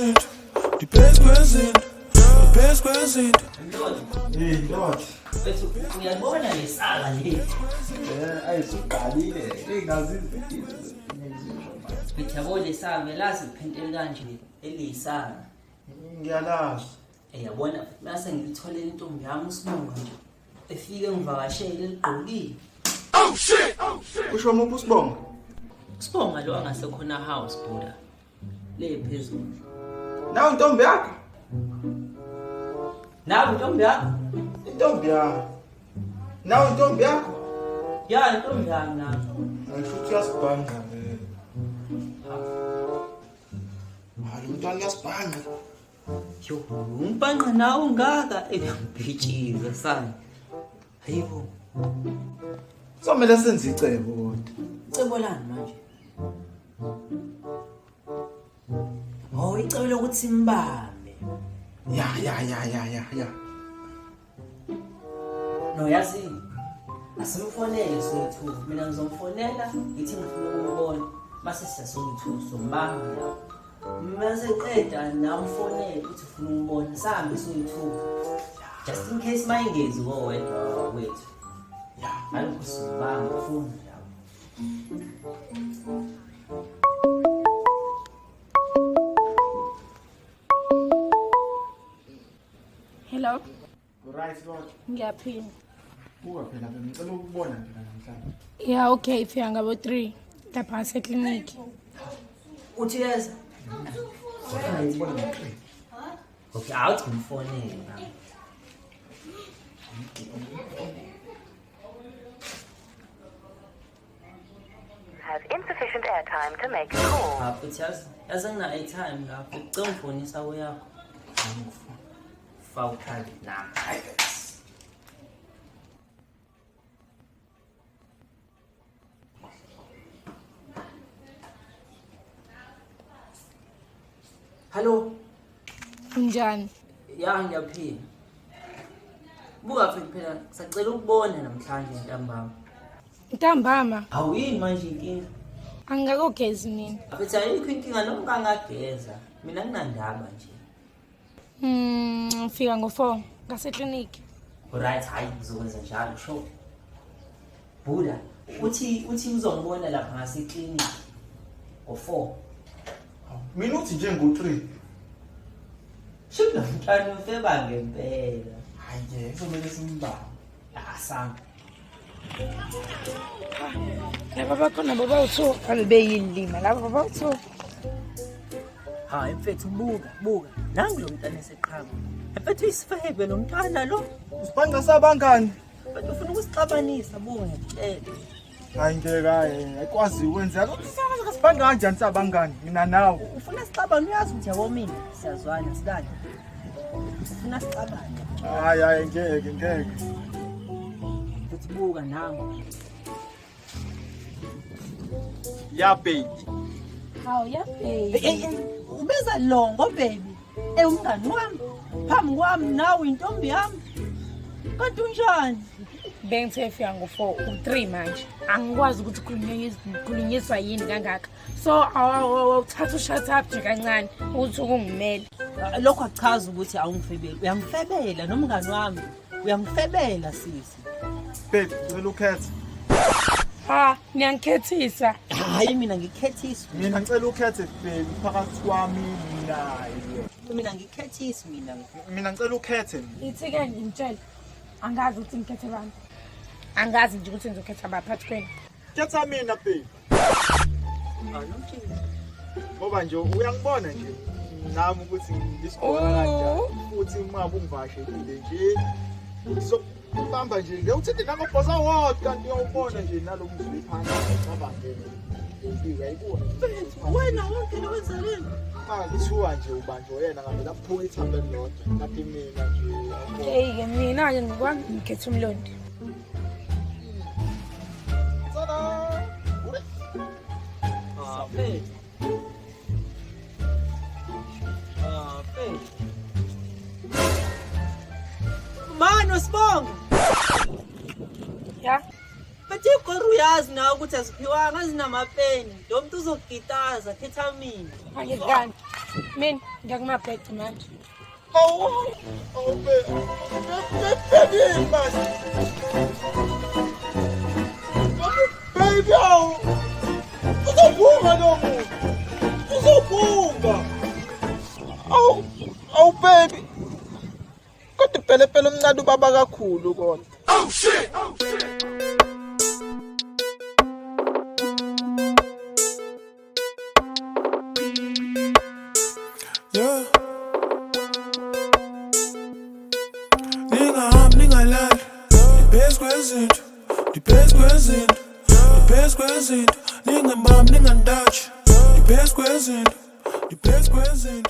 kwezinto, the best kwezinto, the best kwezinto. Hey, Lord. Bethu uyabona lesala le. Ayisuqalile. Engazizi. Ngiyabona lesala velazi iphentele kanje elisala. Ngiyalazi. Yabona mase ngithole intombi yami uSibonga nje. Efike ngivakashele eligqokile. Oh shit. Usho muphi uSibonga? Sibonga lo angasekhona house buda. Le phezulu. Nawu intombi yakho? Nawe intombi yakho? Intombi yakho. Nawu intombi yakho? Ya intombi yami nawe. Ngisho ukuthi uyasibhanga vele. Hayi umntwana uyasibhanga. Yo, umpanqa nawe ungaka ebhitshile sana. Hayibo. Somele senze icebo kodwa. Icebo lani manje? Oh, icebo lokuthi simbambe. Ya. No yazi. Asimfonele soyithu. Mina ngizomfonela ngithi ngifuna ukumbona. Mase siyasoyithu sombamba lapho. Mase qeda namfonela uthi ufuna ukumbona. Sambe soyithu. Just in case mayingezi wedwa wethu. Ya. Alukho simbamba ufuna lapho. Hello, Right Lord. ngiyaphinda. Buka phela ngicela ukubona nje namhlanje. Yeah, okay, ifika ngabo 3 lapha sekliniki. Uthi yeza? Ngicela ngicela. Okay, awuthi ngimfonele na. Has insufficient airtime to make a call. Futhi yazi ngina airtime lapho. Ucela ufonisa uyakho. Fawukhali nami. Hello. Unjani? Ya ngiyaphila. Buka phela sacela ukubona namhlanje ntambama. Ntambama, Awuyini manje inkinga? angakogezi mina. Futhi ayikho inkinga noma kangageza. Mina nginandaba nje. Fika ngo4 ngasekliniki. Alright, hayi ngizokwenza njalo sho. Buda, uthi uzongibona lapha ngaseklinik. Ngo4. Mina uthi nje ngo3. Shilo mntana ufeba ngempela. Hayi ke somele simbamba. Asanga. Laba bakhona baba2 abebeyilima laba baba2. Hayi mfethu buka. Nangu lo mntana eseqhamu. Mfethu isifebe lo mntana lo. Usibhanga sabangani? Mfethu ufuna ukusixabanisa buka ngiyakutshela. Hayi ngeke ayikwazi ukwenzeka. Usakaza kasibhanga kanjani sabangani? Mina nawe. Ufuna sixabane uyazi ukuthi yabo mina siyazwana sidani. Ufuna sixabane. Hayi ngeke. Futhi buka nangu. Ya baby. Hawu ya baby. Ubeza longo baby. Umngani wami. Phambi kwami nawe intombi yami. Kanti unjani? Bengithe fika ngo4 u3 manje. Angikwazi ukuthi khulunyiswa yini kangaka. So awuthatha ushut up nje kancane ukuthi ukungimela. Lokho akuchaza ukuthi awungifebeli. Uyangifebela nomngani wami. Uyangifebela sisi. Babe, ngicela ukhethe. Ha, niyangikhethisa. Hayi mina ngikhethiswa. Mina ngicela ukhethe babe phakathi kwami naye. Mina ngikhethisi mina. Mina ngicela ukhethe. Ithi ke ngimtshela. Angazi ukuthi ngikhethe bani. Angazi nje ukuthi ngizokhetha abaphathi kwenu. Khetha mina babe. Awunamtshela. Ngoba nje uyangibona nje nami ukuthi ngisigona kanjani futhi uma ungivashekile nje ngizobamba nje ngiyawuthi nangobhoza wodwa kanti uyawubona nje nalomzulu phansi ngabangene ngifika yibona Wena wonke lo wenzaleni? kuthiwa nje ubanjwe yena ngabe lapho ithambe lodwa ngathi mina nje Hey ke mina ke ngokwami ngikhetha umlondi. tsana Phela. Phela. Mano Sibonga. Ya. Bathi igora uyazi nawe ukuthi aziphiwanga azinamapeni. Lo muntu uzogitaza khetha mina. Angizikani. Mina ngiyakumabhekhi manje. Baby, man. Baby, uzobhunga nomuntu. Uzobhunga. Awu baby. Kodwa phela umncane ubaba kakhulu kodwa. Oh shit! Yeah. Ningalali. The best present. Ningambam, ningandachi. The best present.